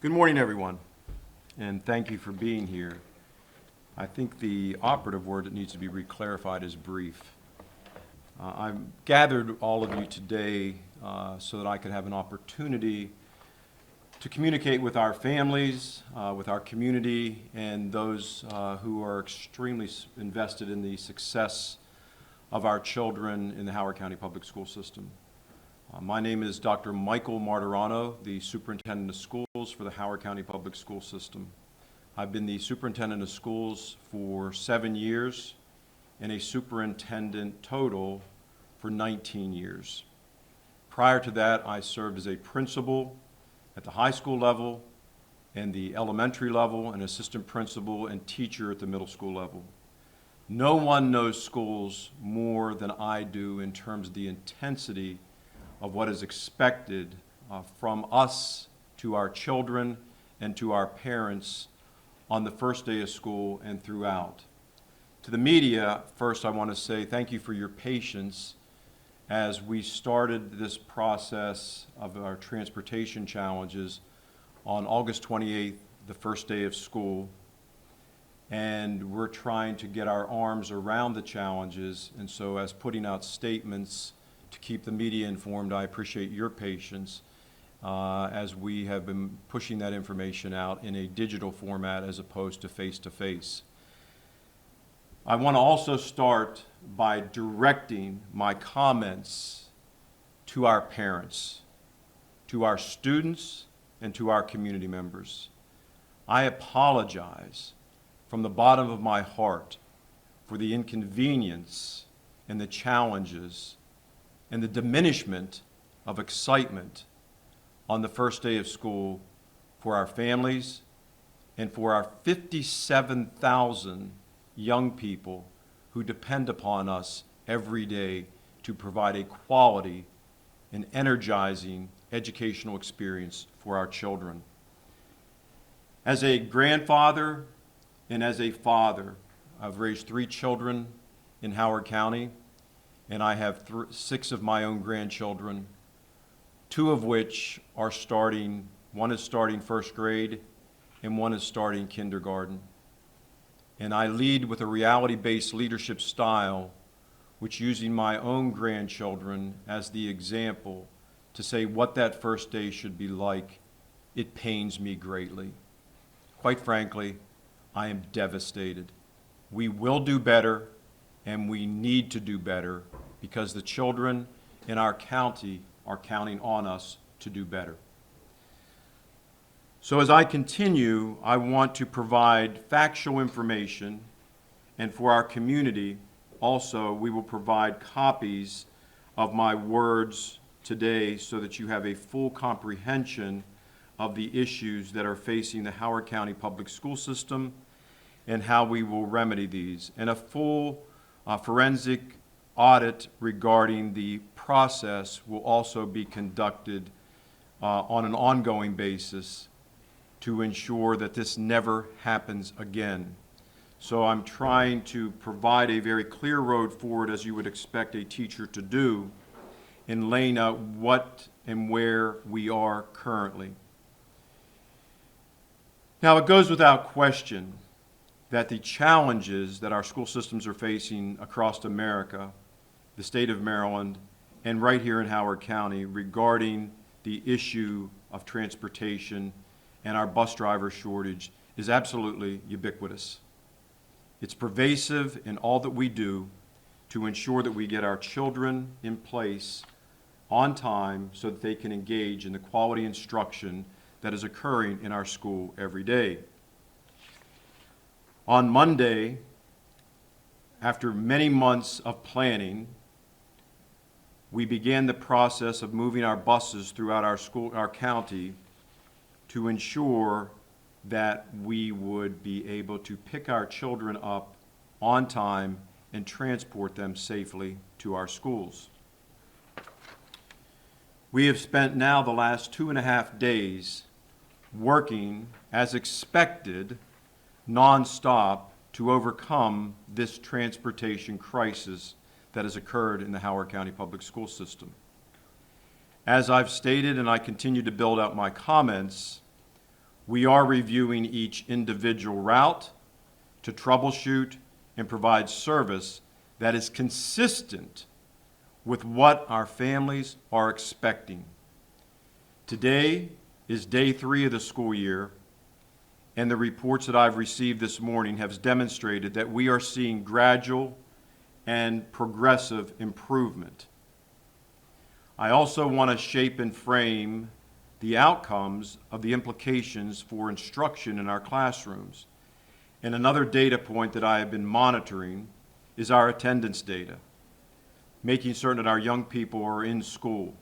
Good morning, everyone, and thank you for being here. I think the operative word that needs to be reclarified is brief. I've gathered all of you today so that I could have an opportunity to communicate with our families, with our community, and those who are extremely invested in the success of our children in the Howard County Public School System. My name is Dr. Michael Martirano, the Superintendent of Schools for the Howard County Public School System. I've been the Superintendent of Schools for 7 years and a superintendent total for 19 years. Prior to that, I served as a principal at the high school level and the elementary level, an assistant principal and teacher at the middle school level. No one knows schools more than I do in terms of the intensity of what is expected from us to our children and to our parents on the first day of school and throughout. To the media, first I want to say thank you for your patience as we started this process of our transportation challenges on August 28th, the first day of school. And we're trying to get our arms around the challenges, and so as putting out statements to keep the media informed, I appreciate your patience as we have been pushing that information out in a digital format as opposed to face-to-face. I want to also start by directing my comments to our parents, to our students, and to our community members. I apologize from the bottom of my heart for the inconvenience and the challenges and the diminishment of excitement on the first day of school for our families and for our 57,000 young people who depend upon us every day to provide a quality and energizing educational experience for our children. As a grandfather and as a father, I've raised 3 children in Howard County, and I have 6 of my own grandchildren, 2 of which are starting, one is starting first grade and one is starting kindergarten. And I lead with a reality-based leadership style, which using my own grandchildren as the example to say what that first day should be like, it pains me greatly. Quite frankly, I am devastated. We will do better, and we need to do better because the children in our county are counting on us to do better. So as I continue, I want to provide factual information, and for our community also we will provide copies of my words today so that you have a full comprehension of the issues that are facing the Howard County Public School System and how we will remedy these, and a full forensic audit regarding the process will also be conducted on an ongoing basis to ensure that this never happens again. So I'm trying to provide a very clear road forward, as you would expect a teacher to do, in laying out what and where we are currently. Now, it goes without question that the challenges that our school systems are facing across America, the state of Maryland, and right here in Howard County regarding the issue of transportation and our bus driver shortage is absolutely ubiquitous. It's pervasive in all that we do to ensure that we get our children in place on time so that they can engage in the quality instruction that is occurring in our school every day. On Monday, after many months of planning, we began the process of moving our buses throughout our county to ensure that we would be able to pick our children up on time and transport them safely to our schools. We have spent now the last 2.5 days working as expected nonstop to overcome this transportation crisis that has occurred in the Howard County Public School System. As I've stated, and I continue to build out my comments, We are reviewing each individual route to troubleshoot and provide service that is consistent with what our families are expecting. Today is day 3 of the school year, and the reports that I've received this morning have demonstrated that we are seeing gradual and progressive improvement. I also want to shape and frame the outcomes of the implications for instruction in our classrooms. And another data point that I have been monitoring is our attendance data, making certain that our young people are in school.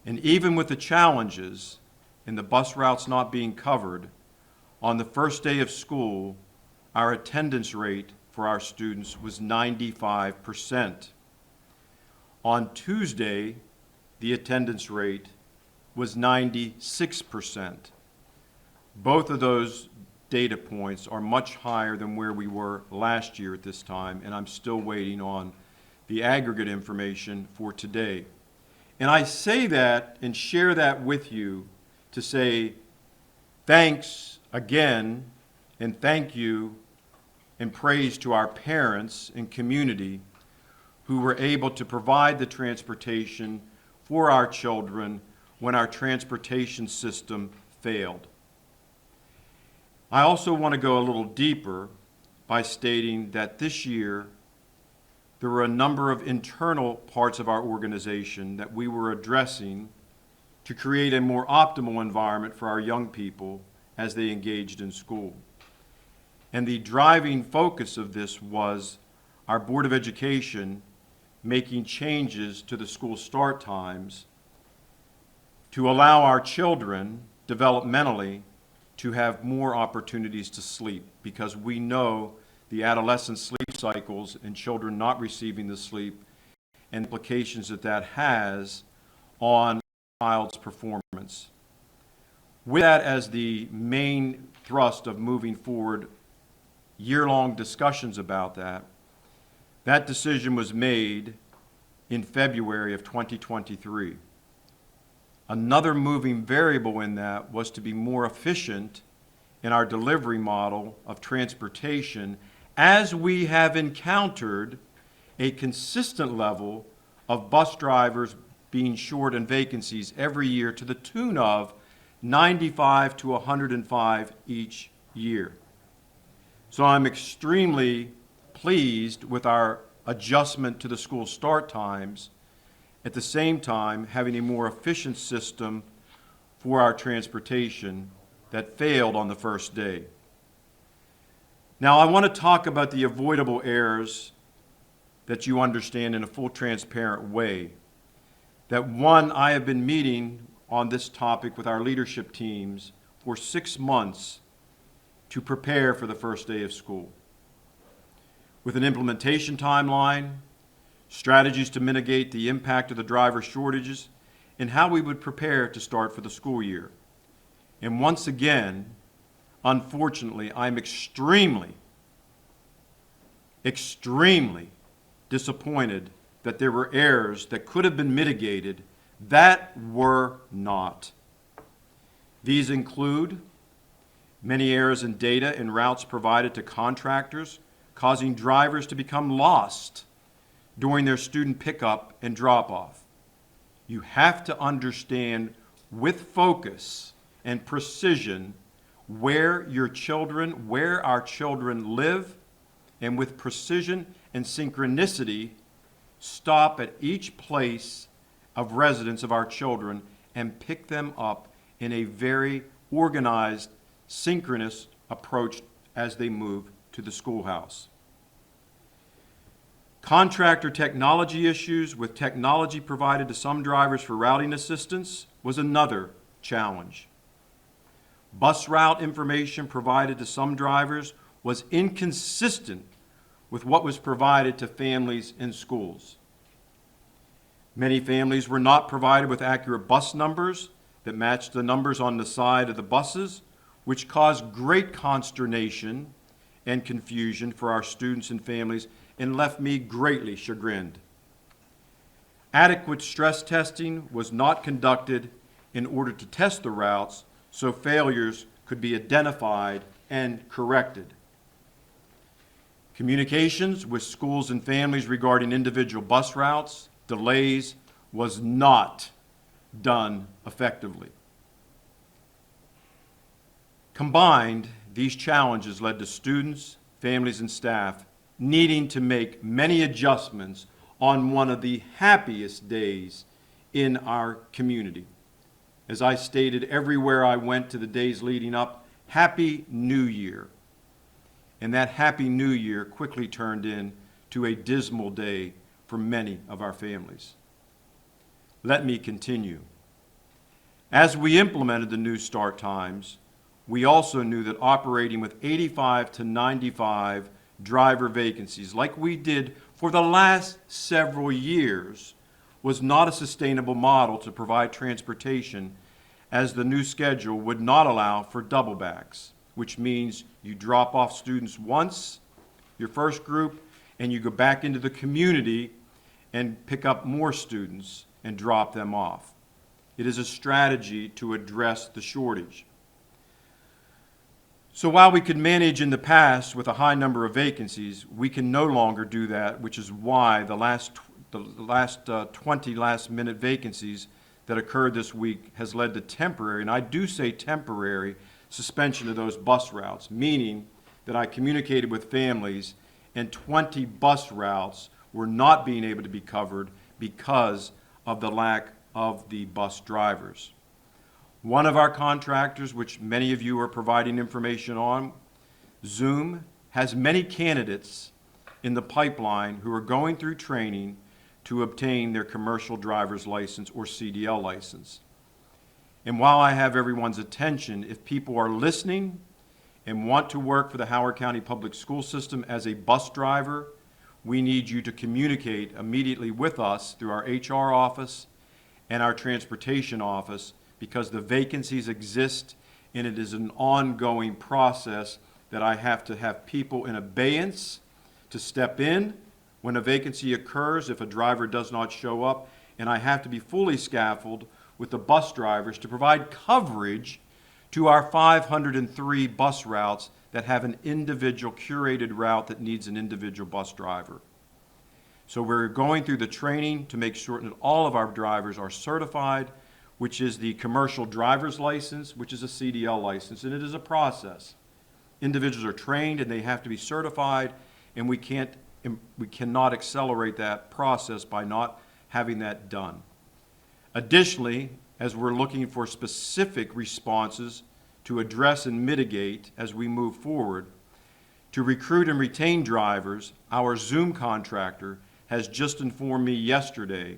And even with the challenges and the bus routes not being covered, on the first day of school, our attendance rate for our students was 95%. On Tuesday, the attendance rate was 96%. Both of those data points are much higher than where we were last year at this time, and I'm still waiting on the aggregate information for today. And I say that and share that with you to say thanks again, and thank you and praise to our parents and community who were able to provide the transportation for our children when our transportation system failed. I also want to go a little deeper by stating that this year there were a number of internal parts of our organization that we were addressing to create a more optimal environment for our young people as they engaged in school. And the driving focus of this was our Board of Education making changes to the school start times to allow our children developmentally to have more opportunities to sleep, because we know the adolescent sleep cycles and children not receiving the sleep and implications that that has on a child's performance. With that as the main thrust of moving forward, year-long discussions about that decision was made in February of 2023. Another moving variable in that was to be more efficient in our delivery model of transportation, as we have encountered a consistent level of bus drivers being short in vacancies every year to the tune of 95 to 105 each year. So I'm extremely pleased with our adjustment to the school start times, at the same time having a more efficient system for our transportation that failed on the first day. Now I want to talk about the avoidable errors that you understand in a full transparent way. That one, I have been meeting on this topic with our leadership teams for 6 months to prepare for the first day of school, with an implementation timeline, strategies to mitigate the impact of the driver shortages, and how we would prepare to start for the school year. And once again, unfortunately, I'm extremely disappointed that there were errors that could have been mitigated that were not. These include many errors in data and routes provided to contractors, causing drivers to become lost during their student pickup and drop-off. You have to understand with focus and precision where our children live, and with precision and synchronicity, stop at each place of residence of our children and pick them up in a very organized, synchronous approach as they move to the schoolhouse. Contractor technology issues with technology provided to some drivers for routing assistance was another challenge. Bus route information provided to some drivers was inconsistent with what was provided to families in schools. Many families were not provided with accurate bus numbers that matched the numbers on the side of the buses, which caused great consternation and confusion for our students and families and left me greatly chagrined. Adequate stress testing was not conducted in order to test the routes, so failures could be identified and corrected. Communications with schools and families regarding individual bus routes, delays, was not done effectively. Combined, these challenges led to students, families, and staff needing to make many adjustments on one of the happiest days in our community. As I stated everywhere I went to the days leading up, Happy New Year. And that Happy New Year quickly turned into a dismal day for many of our families. Let me continue. As we implemented the new start times, we also knew that operating with 85 to 95 driver vacancies, like we did for the last several years, was not a sustainable model to provide transportation, as the new schedule would not allow for double backs, which means you drop off students once, your first group, and you go back into the community and pick up more students and drop them off. It is a strategy to address the shortage. So while we could manage in the past with a high number of vacancies, we can no longer do that, which is why the last 20 last-minute vacancies that occurred this week has led to temporary, and I do say temporary, suspension of those bus routes, meaning that I communicated with families and 20 bus routes were not being able to be covered because of the lack of the bus drivers. One of our contractors, which many of you are providing information on, Zoom, has many candidates in the pipeline who are going through training to obtain their commercial driver's license or CDL license. And while I have everyone's attention, if people are listening and want to work for the Howard County Public School System as a bus driver, we need you to communicate immediately with us through our HR office and our transportation office, because the vacancies exist and it is an ongoing process that I have to have people in abeyance to step in when a vacancy occurs if a driver does not show up, and I have to be fully scaffolded with the bus drivers to provide coverage to our 503 bus routes that have an individual curated route that needs an individual bus driver. So we're going through the training to make sure that all of our drivers are certified, which is the commercial driver's license, which is a CDL license, and it is a process. Individuals are trained and they have to be certified, and we cannot accelerate that process by not having that done. Additionally, as we're looking for specific responses to address and mitigate as we move forward, to recruit and retain drivers, our Zoom contractor has just informed me yesterday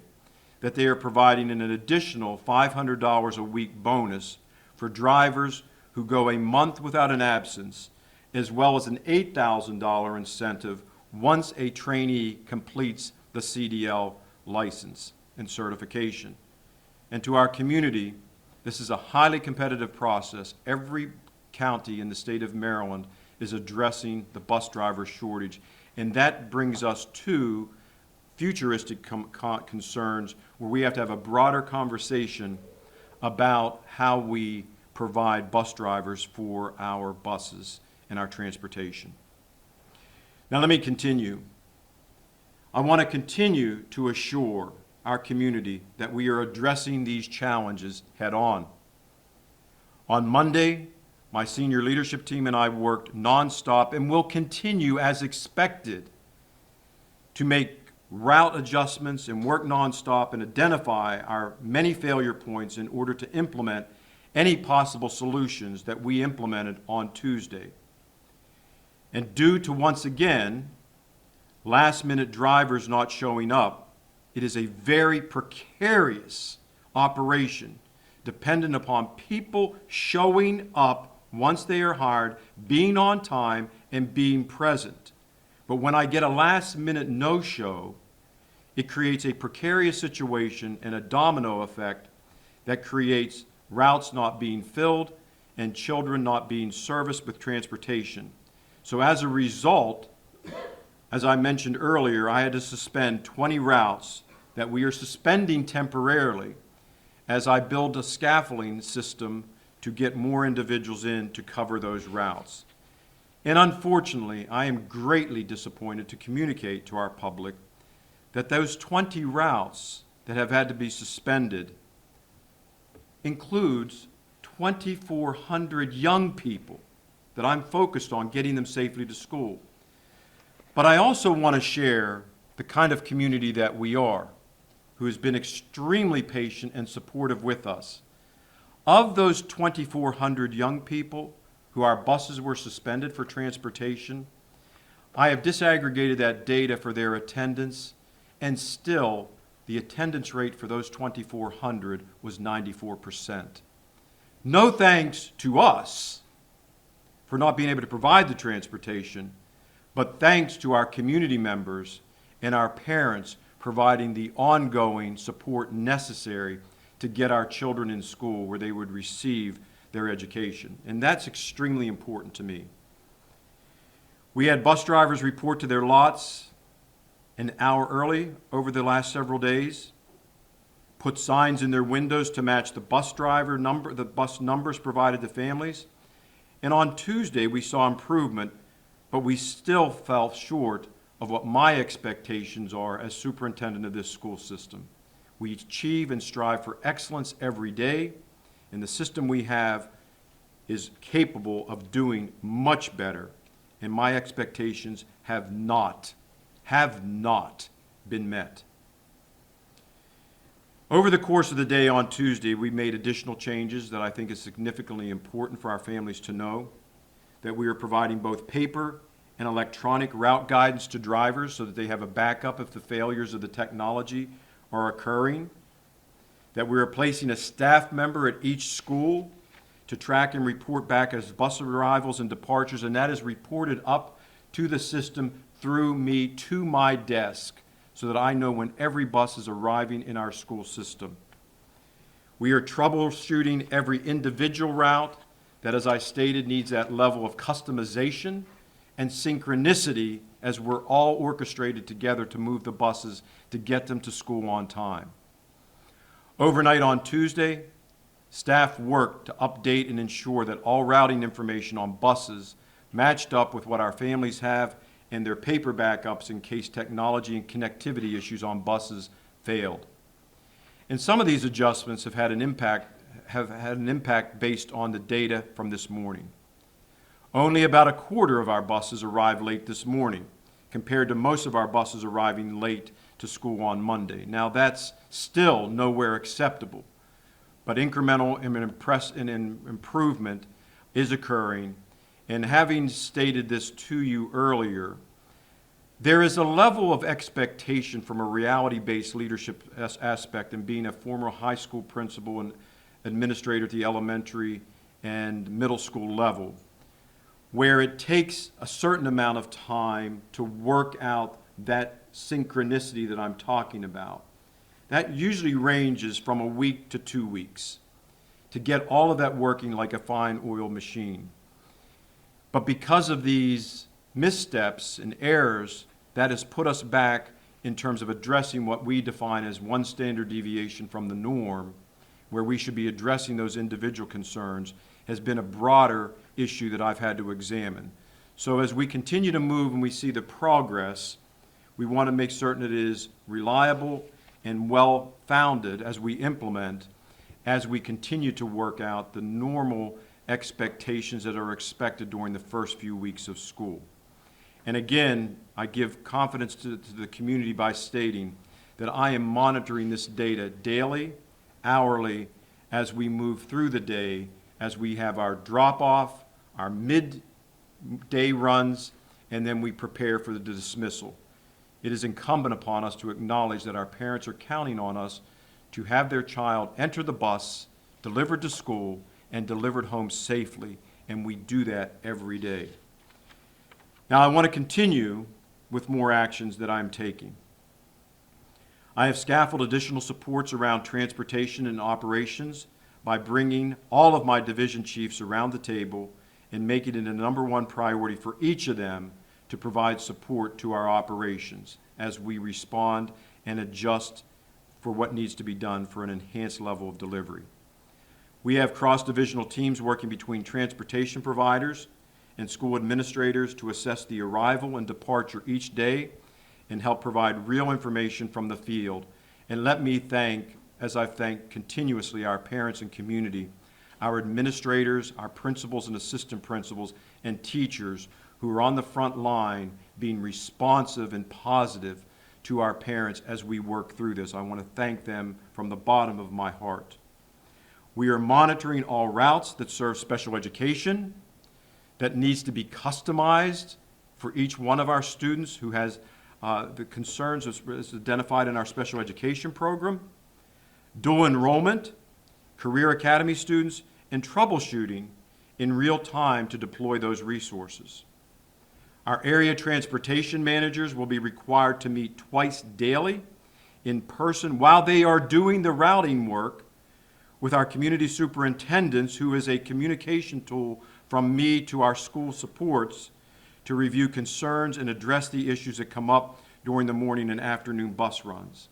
that they are providing an additional $500 a week bonus for drivers who go a month without an absence, as well as an $8,000 incentive once a trainee completes the CDL license and certification. And to our community, this is a highly competitive process. Every county in the state of Maryland is addressing the bus driver shortage, and that brings us to futuristic concerns where we have to have a broader conversation about how we provide bus drivers for our buses and our transportation. Now let me continue. I want to continue to assure our community that we are addressing these challenges head on. On Monday, my senior leadership team and I worked nonstop and will continue as expected to make route adjustments and work nonstop and identify our many failure points in order to implement any possible solutions that we implemented on Tuesday. And due to, once again, last-minute drivers not showing up, it is a very precarious operation dependent upon people showing up once they are hired, being on time, and being present. But when I get a last-minute no-show, it creates a precarious situation and a domino effect that creates routes not being filled and children not being serviced with transportation. So as a result, as I mentioned earlier, I had to suspend 20 routes that we are suspending temporarily as I build a scaffolding system to get more individuals in to cover those routes. And unfortunately, I am greatly disappointed to communicate to our public that those 20 routes that have had to be suspended includes 2,400 young people that I'm focused on getting them safely to school. But I also want to share the kind of community that we are, who has been extremely patient and supportive with us. Of those 2,400 young people who our buses were suspended for transportation, I have disaggregated that data for their attendance, and still the attendance rate for those 2,400 was 94%. No thanks to us for not being able to provide the transportation, but thanks to our community members and our parents providing the ongoing support necessary to get our children in school where they would receive their education. And that's extremely important to me. We had bus drivers report to their lots an hour early over the last several days, put signs in their windows to match the bus numbers provided to families. And on Tuesday, we saw improvement, but we still fell short of what my expectations are as superintendent of this school system. We achieve and strive for excellence every day, and the system we have is capable of doing much better, and my expectations have not been met. Over the course of the day on Tuesday, we made additional changes that I think is significantly important for our families to know, that we are providing both paper and electronic route guidance to drivers so that they have a backup if the failures of the technology are occurring, that we are placing a staff member at each school to track and report back as bus arrivals and departures, and that is reported up to the system through me to my desk so that I know when every bus is arriving in our school system. We are troubleshooting every individual route that, as I stated, needs that level of customization and synchronicity as we're all orchestrated together to move the buses to get them to school on time. Overnight on Tuesday, staff worked to update and ensure that all routing information on buses matched up with what our families have and their paper backups in case technology and connectivity issues on buses failed. And some of these adjustments have had an impact based on the data from this morning. Only about a quarter of our buses arrived late this morning, compared to most of our buses arriving late to school on Monday. Now, that's still nowhere acceptable, but incremental improvement is occurring. And having stated this to you earlier, there is a level of expectation from a reality-based leadership aspect, and being a former high school principal and administrator at the elementary and middle school level, where it takes a certain amount of time to work out that synchronicity that I'm talking about. That usually ranges from a week to 2 weeks to get all of that working like a fine oiled machine. But because of these missteps and errors, that has put us back in terms of addressing what we define as one standard deviation from the norm, where we should be addressing those individual concerns, has been a broader issue that I've had to examine. So as we continue to move and we see the progress, we want to make certain it is reliable and well-founded as we implement, as we continue to work out the normal expectations that are expected during the first few weeks of school. And again, I give confidence to the community by stating that I am monitoring this data daily, hourly, as we move through the day, as we have our drop-off, our mid-day runs, and then we prepare for the dismissal. It is incumbent upon us to acknowledge that our parents are counting on us to have their child enter the bus, delivered to school, and delivered home safely, and we do that every day. Now, I want to continue with more actions that I'm taking. I have scaffolded additional supports around transportation and operations by bringing all of my division chiefs around the table and making it a number one priority for each of them to provide support to our operations as we respond and adjust for what needs to be done for an enhanced level of delivery. We have cross-divisional teams working between transportation providers and school administrators to assess the arrival and departure each day and help provide real information from the field. And let me thank, as I've thanked continuously, our parents and community, our administrators, our principals and assistant principals, and teachers who are on the front line being responsive and positive to our parents as we work through this. I want to thank them from the bottom of my heart. We are monitoring all routes that serve special education, that needs to be customized for each one of our students who has the concerns as identified in our special education program, dual enrollment, career academy students, and troubleshooting in real time to deploy those resources. Our area transportation managers will be required to meet twice daily in person while they are doing the routing work with our community superintendents, who is a communication tool from me to our school supports to review concerns and address the issues that come up during the morning and afternoon bus runs.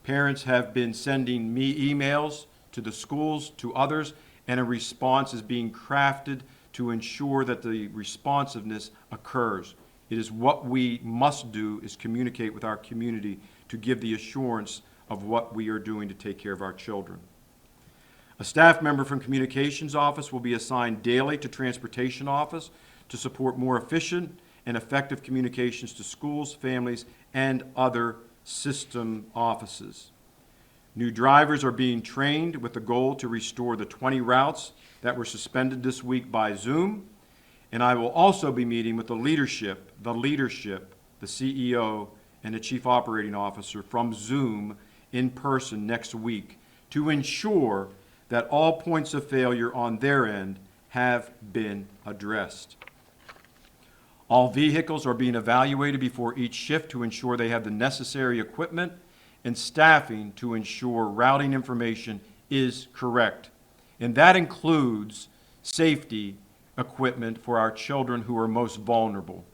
Parents have been sending me emails to the schools, to others, and a response is being crafted to ensure that the responsiveness occurs. It is what we must do, is communicate with our community to give the assurance of what we are doing to take care of our children. A staff member from Communications Office will be assigned daily to Transportation Office to support more efficient and effective communications to schools, families, and other system offices. New drivers are being trained with the goal to restore the 20 routes that were suspended this week by Zoom. And I will also be meeting with the leadership, the CEO, and the Chief Operating Officer from Zoom in person next week to ensure that all points of failure on their end have been addressed. All vehicles are being evaluated before each shift to ensure they have the necessary equipment and staffing to ensure routing information is correct. And that includes safety equipment for our children who are most vulnerable.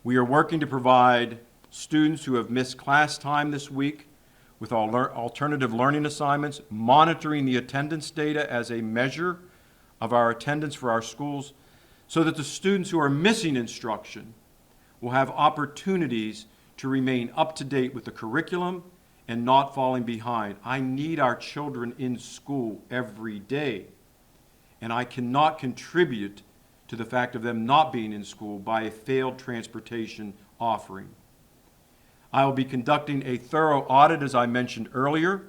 We are working to provide students who have missed class time this week with alternative learning assignments, monitoring the attendance data as a measure of our attendance for our schools, so that the students who are missing instruction will have opportunities to remain up to date with the curriculum and not falling behind. I need our children in school every day, and I cannot contribute to the fact of them not being in school by a failed transportation offering. I will be conducting a thorough audit, as I mentioned earlier,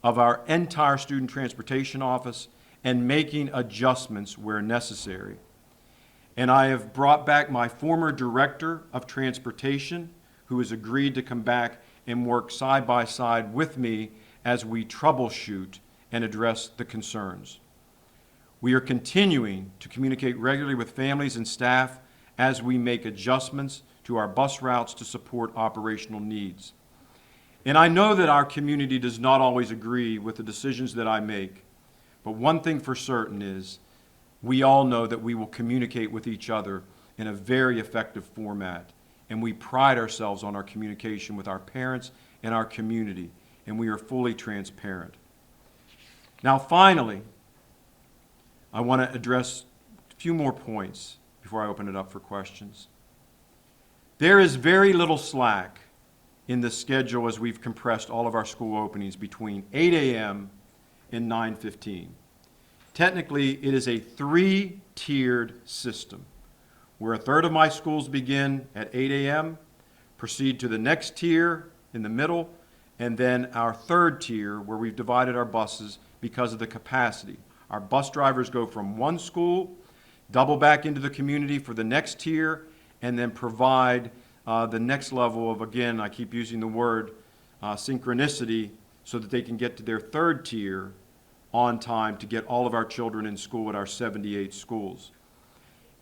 of our entire student transportation office and making adjustments where necessary. And I have brought back my former director of transportation, who has agreed to come back and work side by side with me as we troubleshoot and address the concerns. We are continuing to communicate regularly with families and staff as we make adjustments to our bus routes to support operational needs. And I know that our community does not always agree with the decisions that I make, but one thing for certain is we all know that we will communicate with each other in a very effective format, and we pride ourselves on our communication with our parents and our community, and we are fully transparent. Now, finally, I want to address a few more points before I open it up for questions. There is very little slack in the schedule as we've compressed all of our school openings between 8 a.m. and 9:15. Technically, it is a 3-tiered system, where a third of my schools begin at 8 a.m., proceed to the next tier in the middle, and then our third tier, where we've divided our buses because of the capacity. Our bus drivers go from one school, double back into the community for the next tier, and then provide the next level of, again, I keep using the word synchronicity, so that they can get to their third tier on time to get all of our children in school at our 78 schools.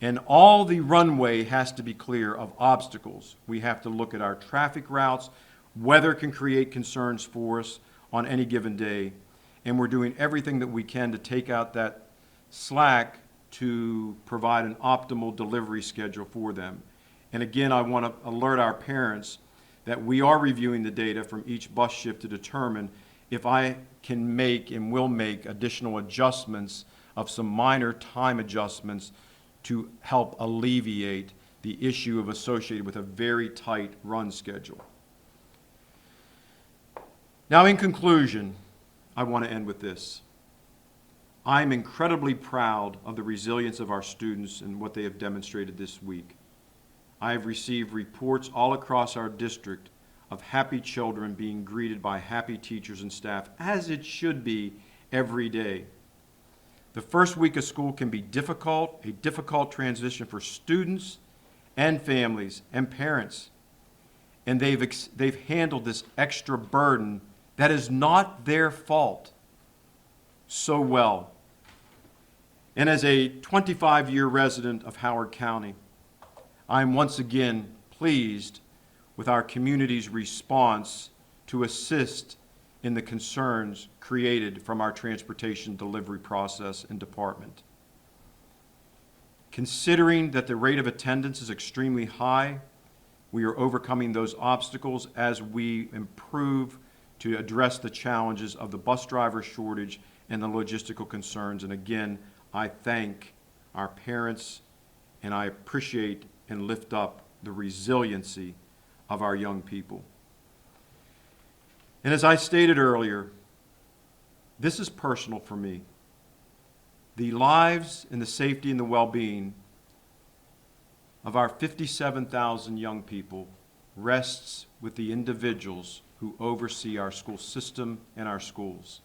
And all the runway has to be clear of obstacles. We have to look at our traffic routes. Weather can create concerns for us on any given day, and we're doing everything that we can to take out that slack to provide an optimal delivery schedule for them. And again, I want to alert our parents that we are reviewing the data from each bus shift to determine if I can make and will make additional adjustments of some minor time adjustments to help alleviate the issue associated with a very tight run schedule. Now, in conclusion, I want to end with this. I'm incredibly proud of the resilience of our students and what they have demonstrated this week. I have received reports all across our district of happy children being greeted by happy teachers and staff, as it should be every day. The first week of school can be difficult, a difficult transition for students and families and parents. And they've handled this extra burden that is not their fault so well. And as a 25-year resident of Howard County, I'm once again pleased with our community's response to assist in the concerns created from our transportation delivery process and department. Considering that the rate of attendance is extremely high, we are overcoming those obstacles as we improve to address the challenges of the bus driver shortage and the logistical concerns. And again, I thank our parents, and I appreciate and lift up the resiliency of our young people. And as I stated earlier, this is personal for me. The lives and the safety and the well-being of our 57,000 young people rests with the individuals who oversee our school system and our schools.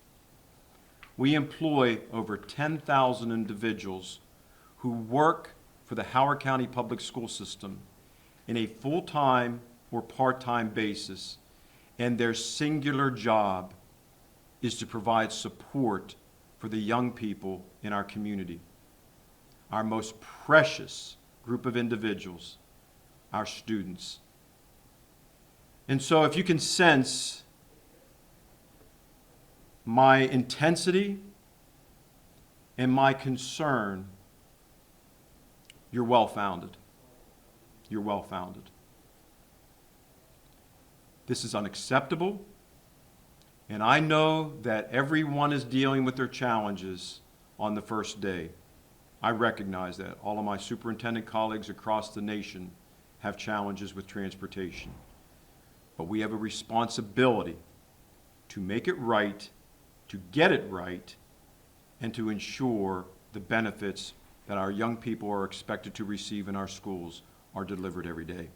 We employ over 10,000 individuals who work for the Howard County Public School System in a full-time or part-time basis, and their singular job is to provide support for the young people in our community, our most precious group of individuals, our students. And so if you can sense my intensity and my concern, you're well-founded. You're well-founded. This is unacceptable, and I know that everyone is dealing with their challenges on the first day. I recognize that. All of my superintendent colleagues across the nation have challenges with transportation. But we have a responsibility to make it right, to get it right, and to ensure the benefits that our young people are expected to receive in our schools are delivered every day.